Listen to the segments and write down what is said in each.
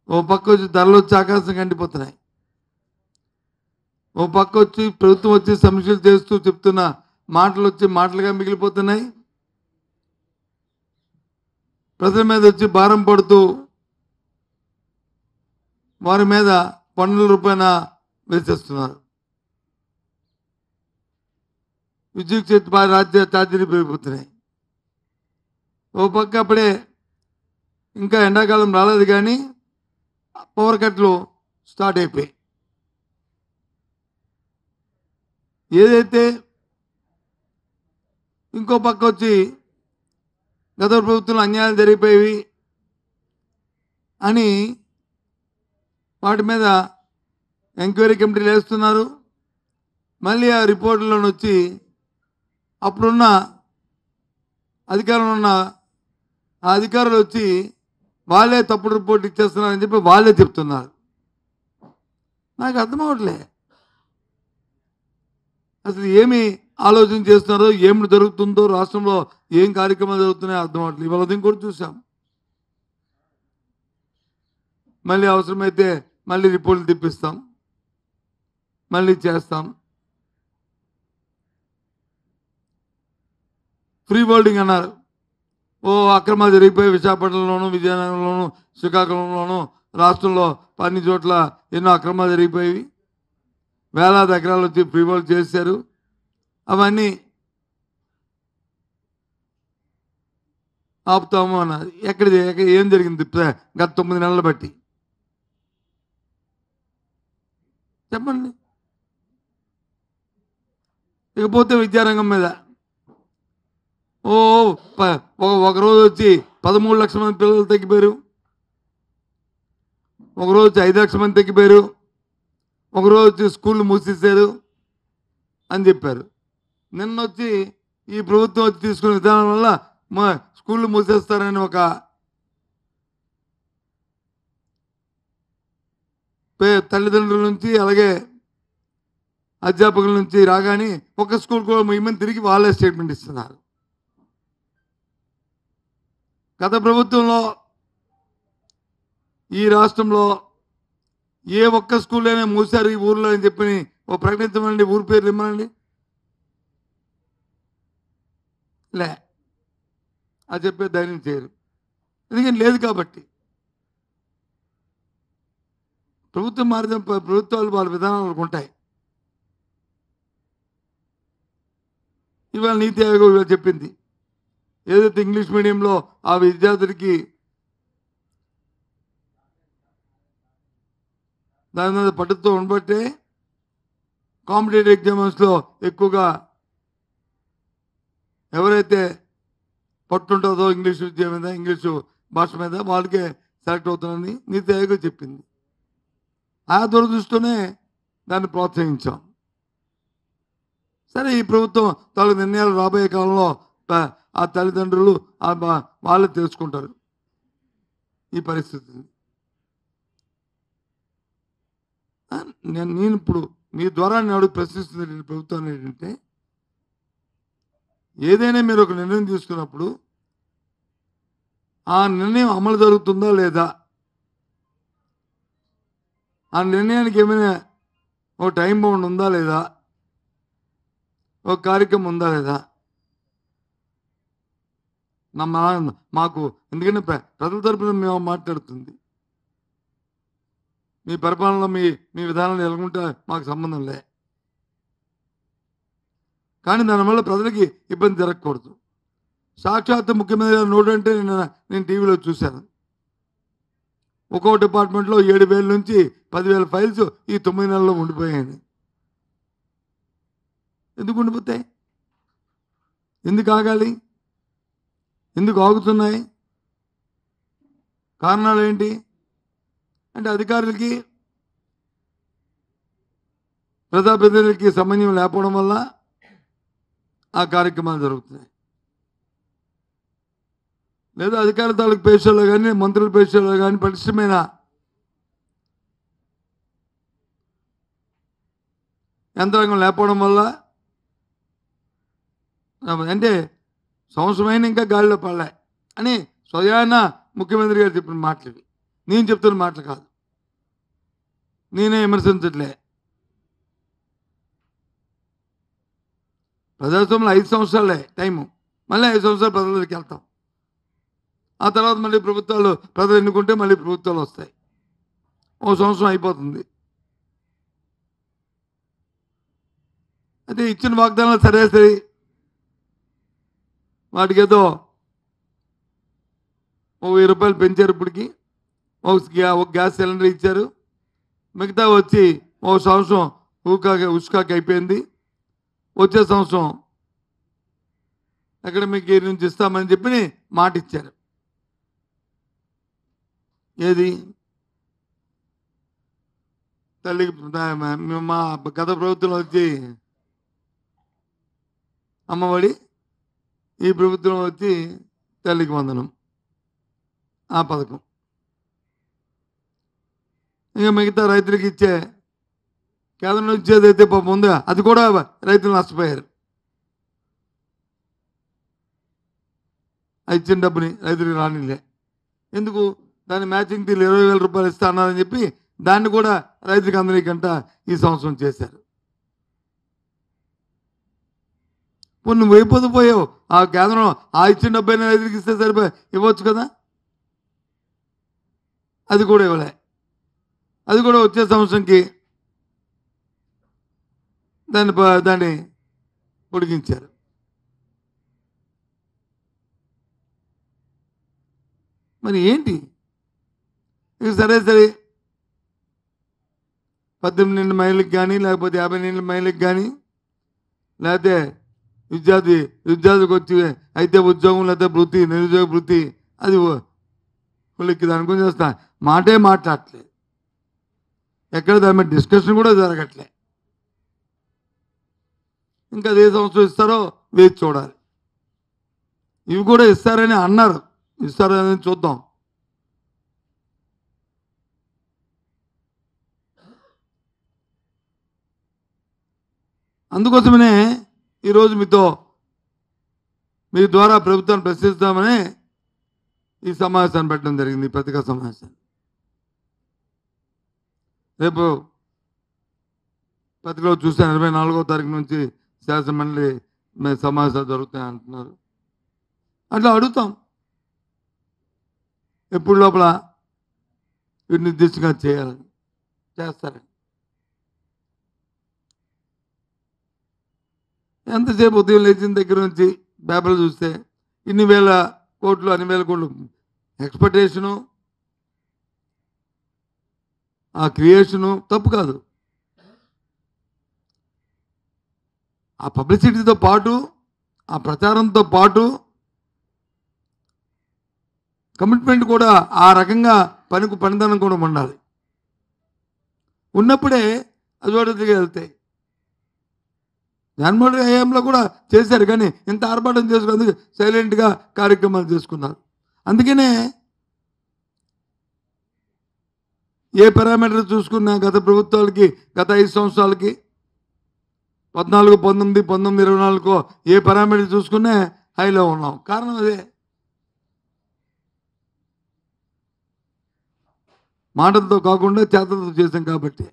ఓ పక్క వచ్చి ధరలు వచ్చి ఆకాశం కంటిపోతున్నాయి. ఓ పక్క వచ్చి ప్రభుత్వం వచ్చి సమీక్షలు చేస్తూ చెప్తున్న మాటలు వచ్చి మాటలుగా మిగిలిపోతున్నాయి. ప్రజల మీద వచ్చి భారం పడుతూ వారి మీద పన్నుల రూపాయన వేసేస్తున్నారు. విద్యుత్ శక్తి రాజ్య ఛార్జీలు పెరిగిపోతున్నాయి. ఓ పక్క అప్పుడే ఇంకా ఎండాకాలం రాలేదు కానీ పవర్ కట్లు స్టార్ట్ అయిపోయాయి. ఏదైతే ఇంకో పక్క వచ్చి గత ప్రభుత్వంలో అన్యాయాలు జరిగిపోయేవి అని వాటి మీద ఎంక్వైరీ కమిటీలు వేస్తున్నారు. మళ్ళీ ఆ రిపోర్టులను వచ్చి అప్పుడున్న అధికారంలో ఉన్న ఆ అధికారులు వచ్చి వాళ్ళే తప్పుడు రిపోర్ట్ ఇచ్చేస్తున్నారని చెప్పి వాళ్ళే చెప్తున్నారు. నాకు అర్థం అవ్వట్లే అసలు ఏమి ఆలోచన చేస్తున్నారో, ఏమి జరుగుతుందో, రాష్ట్రంలో ఏం కార్యక్రమాలు జరుగుతున్నాయో అర్థం అవ్వట్లేదు. ఇవాళ ఉదయం కూడా చూసాం. మళ్ళీ అవసరమైతే మళ్ళీ రిపోర్టులు తెప్పిస్తాం, మళ్ళీ చేస్తాం. ఫ్రీ బోర్డింగ్ అన్నారు. ఓ అక్రమాలు జరిగిపోయి విశాఖపట్నంలోను, విజయనగరంలోను, శ్రీకాకుళంలోను, రాష్ట్రంలో అన్ని చోట్ల ఎన్నో అక్రమాలు జరిగిపోయి వేలాది ఎకరాలు వచ్చి ఫ్రీ బోర్డ్ చేశారు. అవన్నీ ఆపుతాము అన్నారు. ఎక్కడ ఏం జరిగింది గత 9 నెలలు బట్టి చెప్పండి. ఇకపోతే విద్యారంగం మీద ఒకరోజు వచ్చి 13 లక్షల మంది పిల్లలు తగ్గిపోయారు, ఒకరోజు వచ్చి 5 లక్షల మంది తగ్గిపోయారు, ఒకరోజు వచ్చి స్కూళ్ళు మూసేశారు అని చెప్పారు. నిన్న వచ్చి ఈ ప్రభుత్వం వచ్చి తీసుకునే విధానం వల్ల స్కూళ్ళు మూసేస్తారని ఒక తల్లిదండ్రుల నుంచి అలాగే అధ్యాపకుల నుంచి రాగానే ఒక స్కూల్ కూడా ముయ్యమని తిరిగి వాళ్ళే స్టేట్మెంట్ ఇస్తున్నారు. గత ప్రభుత్వంలో ఈ రాష్ట్రంలో ఏ ఒక్క స్కూల్ అయినా మూసారు ఈ ఊర్లో అని చెప్పి ఓ ప్రకటించమండి, ఊరి పేర్లు ఇమ్మనండి. లే అది చెప్పే ధైర్యం చేయరు, ఎందుకంటే లేదు కాబట్టి. ప్రభుత్వం మారిన ప్రభుత్వాలు వాళ్ళ విధానాలు ఉంటాయి. ఇవాళ నీతి ఆయోగ్ చెప్పింది, ఏదైతే ఇంగ్లీష్ మీడియంలో ఆ విద్యార్థులకి దాని మీద పట్టుతో ఉండబట్టే కాంపిటేటివ్ ఎగ్జామ్స్లో ఎక్కువగా ఎవరైతే పట్టుంటుందో ఇంగ్లీష్ విద్య మీద, ఇంగ్లీషు భాష మీద వాళ్ళకే సెలెక్ట్ అవుతుందని నీతి ఆయోగ్ చెప్పింది. ఆ దురదృష్టితోనే దాన్ని ప్రోత్సహించాం. సరే, ఈ ప్రభుత్వం తాలూకు నిర్ణయాలు రాబోయే కాలంలో ఆ తల్లిదండ్రులు వాళ్ళే తెలుసుకుంటారు ఈ పరిస్థితిని. నేను ఇప్పుడు మీ ద్వారా నేను ప్రశ్నిస్తుంది ప్రభుత్వాన్ని ఏంటంటే, ఏదైనా మీరు ఒక నిర్ణయం తీసుకున్నప్పుడు ఆ నిర్ణయం అమలు జరుగుతుందా లేదా, ఆ నిర్ణయానికి ఏమైనా ఒక టైం బౌండ్ ఉందా లేదా, ఒక కార్యక్రమం ఉందా లేదా. మాకు ఎందుకంటే ప్రజల తరపున మేము మాట్లాడుతుంది, మీ పరిపాలనలో మీ విధానాలు ఎలాగుంటే మాకు సంబంధం లే, కానీ దానివల్ల ప్రజలకి ఇబ్బంది జరగకూడదు. సాక్షాత్ ముఖ్యమంత్రి గారు నోటు అంటే నేను టీవీలో చూశాను. ఒక్కో డిపార్ట్మెంట్లో 7,000 నుంచి 10,000 ఫైల్స్ ఈ 9 నెలల్లో ఉండిపోయాయి. ఎందుకు ఉండిపోతాయి? ఎందుకు ఆగాలి? ఎందుకు ఆగుతున్నాయి? కారణాలు ఏంటి అంటే, అధికారులకి ప్రజాప్రతినిధులకి సమన్వయం లేకపోవడం వల్ల ఆ కార్యక్రమాలు జరుగుతున్నాయి. లేదా అధికారుల తాలూకు పేషల్లో కానీ, మంత్రుల పేషల్లో కానీ పటిష్టమైన యంత్రాంగం లేకపోవడం వల్ల, అంటే సంవత్సరమైన ఇంకా గాలిలో పడలే అని స్వయాన ముఖ్యమంత్రి గారు చెప్పిన మాటలు. నేను చెప్తున్న మాటలు కాదు, నేనే విమర్శించట్లే. ప్రజాస్వామ్యంలో 5 సంవత్సరాలే టైము, మళ్ళీ 5 సంవత్సరాలు ప్రజలకి వెళ్తాం. ఆ తర్వాత మళ్ళీ ప్రజలు ఎన్నుకుంటే మళ్ళీ ప్రభుత్వాలు వస్తాయి. ఓ సంవత్సరం అయిపోతుంది. అయితే ఇచ్చిన వాగ్దానాలు సరే వాటికి ఏదో ఓ 1000 రూపాయలు పెంచారు. ఇప్పటికి ఒక గ్యాస్ సిలిండర్ ఇచ్చారు. మిగతా వచ్చి ఓ సంవత్సరం ఉష్కాకి అయిపోయింది. వచ్చే సంవత్సరం అకాడమిక్ ఇయర్ నుంచి ఇస్తామని చెప్పి మాట ఇచ్చారు. ఏది తల్లికి మా గత ప్రభుత్వంలో వచ్చి అమ్మఒడి, ఈ ప్రభుత్వం వచ్చి తల్లికి వందనం, ఆ పథకం. ఇంకా మిగతా రైతులకి ఇచ్చే కేంద్రం నుంచి ఏదైతే పాపం ఉందో అది కూడా రైతులు నష్టపోయారు. ఇచ్చిన డబ్బుని రైతులకు రానిలే. ఎందుకు? దాన్ని మ్యాచింగ్ తీరు 20,000 రూపాయలు ఇస్తా అన్నారని చెప్పి దాన్ని కూడా రైతులకు అందరికంట ఈ సంవత్సరం చేశారు. నువ్వు అయిపోయావు. ఆ కేంద్రం ఆ ఇచ్చిన డబ్బైనా రైతులకు ఇస్తే సరిపోయి ఇవ్వచ్చు కదా, అది కూడా ఇవ్వలే. అది కూడా వచ్చే సంవత్సరంకి దాన్ని పొడిగించారు. మరి ఏంటి ఇక? సరే 18 మైళ్ళకి కానీ లేకపోతే 50 మైళ్ళకి కానీ లేకపోతే విద్యార్థికి వచ్చి అయితే ఉద్యోగం లేకపోతే వృత్తి, నిరుద్యోగ వృత్తి, అది వాళ్ళకి దాని గురించి చేస్తా మాటే మాట్లాడట్లేదు. ఎక్కడ దాని మీద డిస్కషన్ కూడా జరగట్లే. ఇంకా అదే సంవత్సరం ఇస్తారో వేచి చూడాలి. ఇవి కూడా ఇస్తారని అన్నారు, ఇస్తారని చూద్దాం. అందుకోసమనే ఈరోజు మీ ద్వారా ప్రభుత్వాన్ని ప్రశ్నిస్తామని ఈ సమావేశాన్ని పెట్టడం జరిగింది, పత్రికా సమావేశాన్ని. రేపు పత్రికలో చూసాను 24వ తారీఖు నుంచి శాసనమండలి సమావేశాలు జరుగుతాయి అంటున్నారు. అట్లా అడుగుతాం, ఎప్పుడు లోపల వీటిని నిర్దిష్టంగా చేయాలని చేస్తారని. ఎంతసేపు ఉదయం లేచిన దగ్గర నుంచి పేపర్లు చూస్తే ఇన్ని వేల కోట్లు, అన్ని వేల కోట్లు ఎక్స్పెక్టేషను, ఆ క్రియేషను తప్పు కాదు. ఆ పబ్లిసిటీతో పాటు, ఆ ప్రచారంతో పాటు కమిట్మెంట్ కూడా, ఆ రకంగా పనితనం కూడా ఉండాలి. ఉన్నప్పుడే అజోడతిగా వెళ్తాయి. జగన్మోహన్ రెడ్డి హయాంలో కూడా చేశారు, కానీ ఇంత ఆర్భాటం చేసుకున్నందుకు సైలెంట్గా కార్యక్రమాలు చేసుకున్నారు. అందుకనే ఏ పారామీటర్ చూసుకున్నా గత ప్రభుత్వాలకి, గత 5 సంవత్సరాలకి 14, 19, 24 ఏ పారామీటర్ చూసుకున్నా హైలో ఉన్నాం. కారణం అదే, మాటలతో కాకుండా చేతలతో చేశాం కాబట్టి.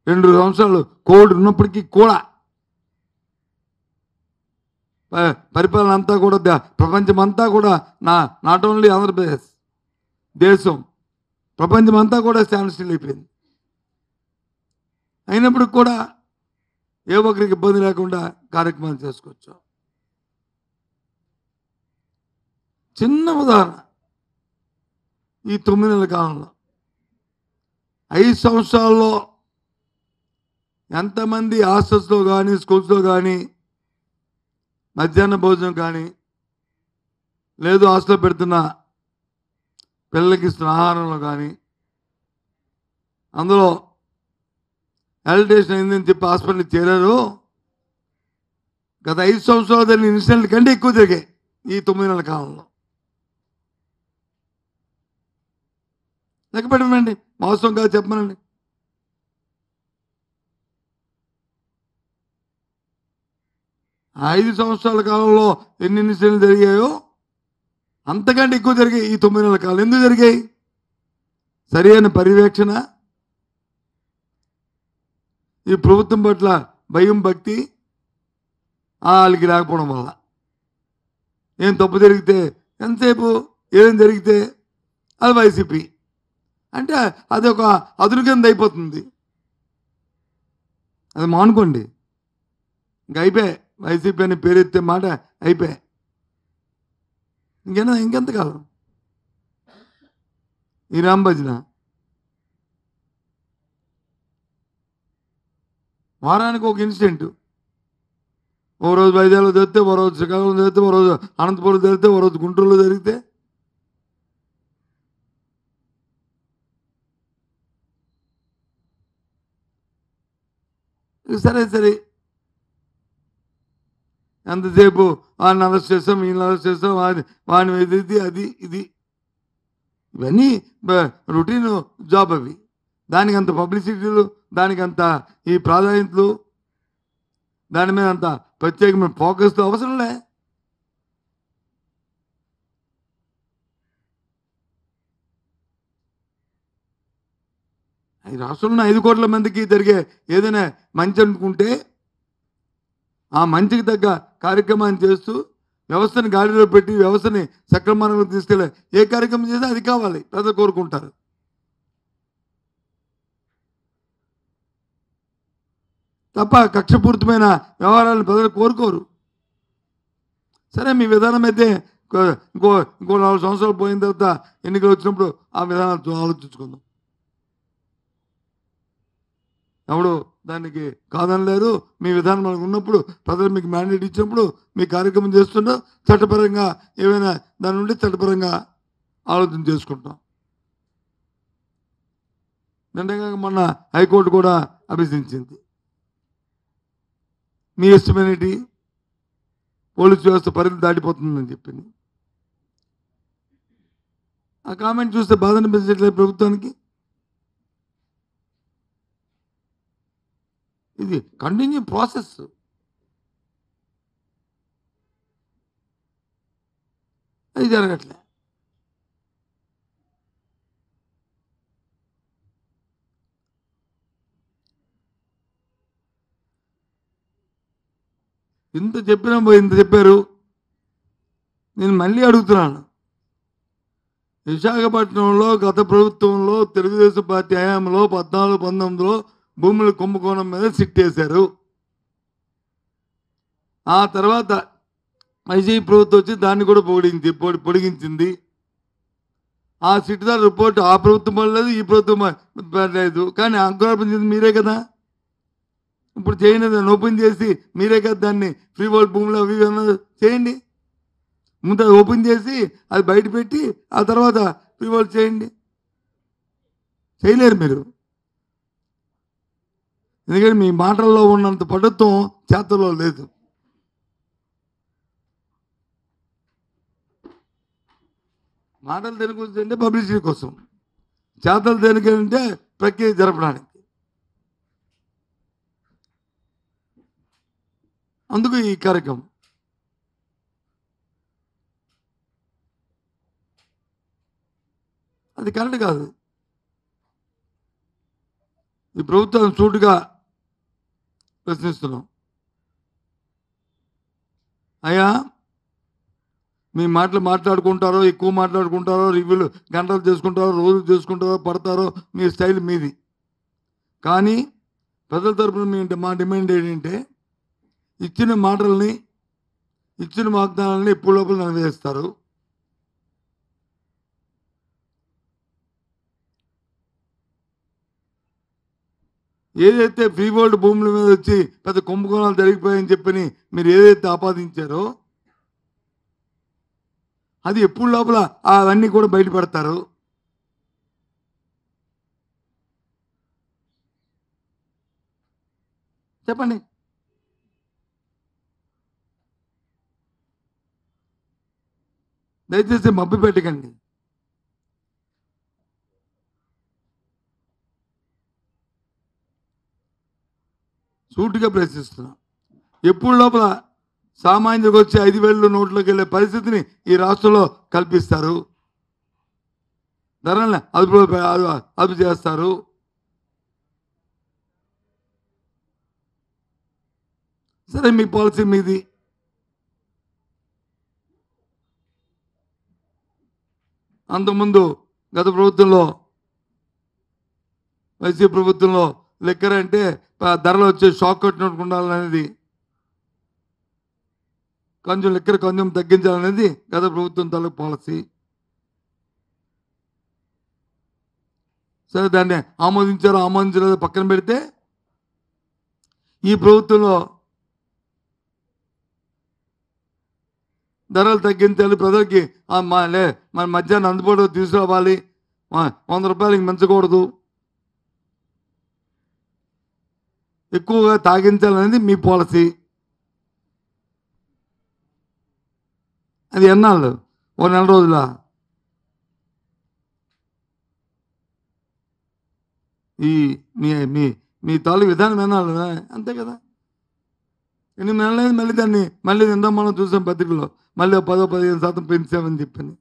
2 సంవత్సరాలు కోవిడ్ ఉన్నప్పటికీ కూడా పరిపాలన అంతా కూడా ప్రపంచమంతా కూడా నాట్ ఓన్లీ ఆంధ్రప్రదేశ్ దేశం, ప్రపంచమంతా కూడా స్టాండ్ స్టిల్ అయిపోయింది. అయినప్పటికి కూడా ఏ ఒక్కరికి ఇబ్బంది లేకుండా కార్యక్రమాలు చేసుకోవచ్చు. చిన్న ఉదాహరణ, ఈ 9 నెలల కాలంలో 5 సంవత్సరాల్లో ఎంతమంది హాస్టల్స్లో కానీ, స్కూల్స్లో కానీ మధ్యాహ్న భోజనం కానీ, లేదు హాస్టల్లో పెడుతున్న పిల్లలకి ఇస్తున్న ఆహారంలో కానీ, అందులో అలిటేషన్ అయిందని చెప్పి హాస్పిటల్కి చేరారు. గత 5 సంవత్సరాలు జరిగిన ఇన్సిడెంట్ కంటే ఎక్కువ జరిగాయి ఈ 9 నెలల కాలంలో. లెక్క పెట్టమనండి, మోసం కాదు చెప్పమనండి. ఆ 5 సంవత్సరాల కాలంలో ఎన్ని ఇన్సిడెంట్లు జరిగాయో అంతకంటే ఎక్కువ జరిగాయి ఈ 9 నెలల కాలం. ఎందుకు జరిగాయి? సరైన పర్యవేక్షణ, ఈ ప్రభుత్వం పట్ల భయం భక్తి వాళ్ళకి లేకపోవడం వల్ల ఏం తప్పు జరిగితే ఎంతసేపు ఏం జరిగితే అది వైసీపీ అంటే అది ఒక అదును కింద అయిపోతుంది. అది మానుకోండి, ఇంక అయిపోయాయి. వైసీపీ అని పేరెత్తే మాట అయిపోయాయి. ఇంకెంతకాలం ఈ రాంభజన? వారానికి ఒక ఇన్సిడెంట్. ఓ రోజు వైజాగ్లో జరిగితే, ఓ రోజు శ్రీకాకుళం జరిగితే, ఓ రోజు అనంతపురం జరిగితే, ఓ రోజు గుంటూరులో జరిగితే సరే ఎంతసేపు వాడిని అరెస్ట్ చేస్తాం, వీళ్ళని అరెస్ట్ చేస్తాం, వాడిని ఇది అది ఇది ఇవన్నీ రొటీన్ జాబ్. అవి దానికి అంత పబ్లిసిటీలు, దానికి అంత ఈ ప్రాధాన్యతలు, దాని మీద అంత ప్రత్యేకమైన ఫోకస్ అవసరంలే. ఈ రాష్ట్రంలో 5 కోట్ల మందికి జరిగే ఏదైనా మంచి అనుకుంటే ఆ మంచికి తగ్గ కార్యక్రమాన్ని చేస్తూ వ్యవస్థని గాడిలో పెట్టి వ్యవస్థని సక్రమంగా తీసుకెళ్ళే ఏ కార్యక్రమం చేసినా అది కావాలి, ప్రజలు కోరుకుంటారు. తప్ప కక్షపూరితమైన వ్యవహారాలను ప్రజలు కోరుకోరు. సరే, మీ విధానం అయితే ఇంకో 4 సంవత్సరాలు పోయిన తర్వాత ఎన్నికలు వచ్చినప్పుడు ఆ విధానాలు ఆలోచించుకుందాం. ఎవడు దానికి కాదనలేరు. మీ విధానం మనకు ఉన్నప్పుడు, ప్రజలు మీకు మ్యాండేట్ ఇచ్చినప్పుడు మీ కార్యక్రమం చేస్తున్నా చట్టపరంగా ఏమైనా దాని నుండి చట్టపరంగా ఆలోచన చేసుకుంటాం. నిన్నగా మొన్న హైకోర్టు కూడా అభ్యసించింది. మీ ఎస్టిమేనిటీ పోలీసు వ్యవస్థ పరిధి దాటిపోతుందని చెప్పింది. ఆ కామెంట్ చూస్తే బాధ అనిపించట్లేదు ప్రభుత్వానికి. ఇది కంటిన్యూ ప్రాసెస్. అది జరగట్లే. ఇంత చెప్పారు. నేను మళ్ళీ అడుగుతున్నాను, విశాఖపట్నంలో గత ప్రభుత్వంలో తెలుగుదేశం పార్టీ హయాంలో 14-19లో భూముల కుంభకోణం మీద సిట్టేశారు. ఆ తర్వాత వైసీపీ ప్రభుత్వం వచ్చి దాన్ని కూడా పొడిగించింది. ఆ సిట్దార్ రిపోర్ట్ ఆ ప్రభుత్వం పడలేదు, ఈ ప్రభుత్వం పడలేదు. కానీ అంకురార్పణ చేసింది మీరే కదా. ఇప్పుడు చేయండి, దాన్ని ఓపెన్ చేసి మీరే కదా దాన్ని ఫ్రీ హోల్డ్ భూములు అవి చేయండి. ముందు ఓపెన్ చేసి అది బయట పెట్టి ఆ తర్వాత ఫ్రీ హోల్డ్ చేయండి. చేయలేరు మీరు, ఎందుకంటే మీ మాటల్లో ఉన్నంత పటుత్వం చేతల్లో లేదు. మాటలు దేనికి అంటే పబ్లిసిటీ కోసం, చేతలు దేనికంటే ప్రక్రియ జరపడానికి. అందుకు ఈ కార్యక్రమం. అది కరెక్ట్ కాదు. ఈ ప్రభుత్వం సూటుగా ప్రశ్నిస్తున్నాం. అయ్యా, మీ మాట్లాడుకుంటారో, ఎక్కువ మాట్లాడుకుంటారో, రివ్యూలు గంటలు చేసుకుంటారో, రోజులు చేసుకుంటారో, పడతారో, మీ స్టైల్ మీది. కానీ ప్రజల తరపున మా డిమాండ్ ఏంటంటే ఇచ్చిన మాటల్ని, ఇచ్చిన వాగ్దానాలని ఎప్పుడు లోపల నెరవేరుస్తారు. ఏదైతే ఫ్రీ హోల్డ్ భూముల మీద వచ్చి పెద్ద కుంభకోణాలు జరిగిపోయాయని చెప్పని మీరు ఏదైతే ఆపాదించారో అది ఎప్పుడు లోపల అవన్నీ కూడా బయటపడతారు. చెప్పండి. దయచేసి మబ్బు పెట్టకండి. సూటిగా ప్రశ్నిస్తున్నాం. ఎప్పుడు లోపల సామాన్యులకు వచ్చి 5,000 నోట్లోకి వెళ్ళే పరిస్థితిని ఈ రాష్ట్రంలో కల్పిస్తారు. ధరల్ని అదుపు చేస్తారు. సరే, మీ పాలసీ మీది. అంతకుముందు గత ప్రభుత్వంలో, వైసీపీ ప్రభుత్వంలో లిక్కర్ అంటే ధరలు వచ్చే షాక్ కొట్టినట్టు ఉండాలనేది, కొంచెం లిక్కర్ కొంచెం తగ్గించాలనేది గత ప్రభుత్వం తాలూకు పాలసీ. సరే, దాన్ని ఆమోదించలేదో పక్కన పెడితే, ఈ ప్రభుత్వంలో ధరలు తగ్గించాలి, ప్రజలకి మన మధ్యాహ్నం అందుబాటులో తీసుకురావాలి, 100 రూపాయలకి మించకూడదు, ఎక్కువగా తాగించాలనేది మీ పాలసీ. అది ఎన్నాళ్ళు? ఓ నెల రోజుల? ఈ మీ తాలూకు విధానం ఎన్నాళ్ళు? అంతే కదా. 8 నెలలైంది, మళ్ళీ దాన్ని మళ్ళీ నిందా మనం చూసాం పత్రికలో, మళ్ళీ 10-15% పెంచామని చెప్పని.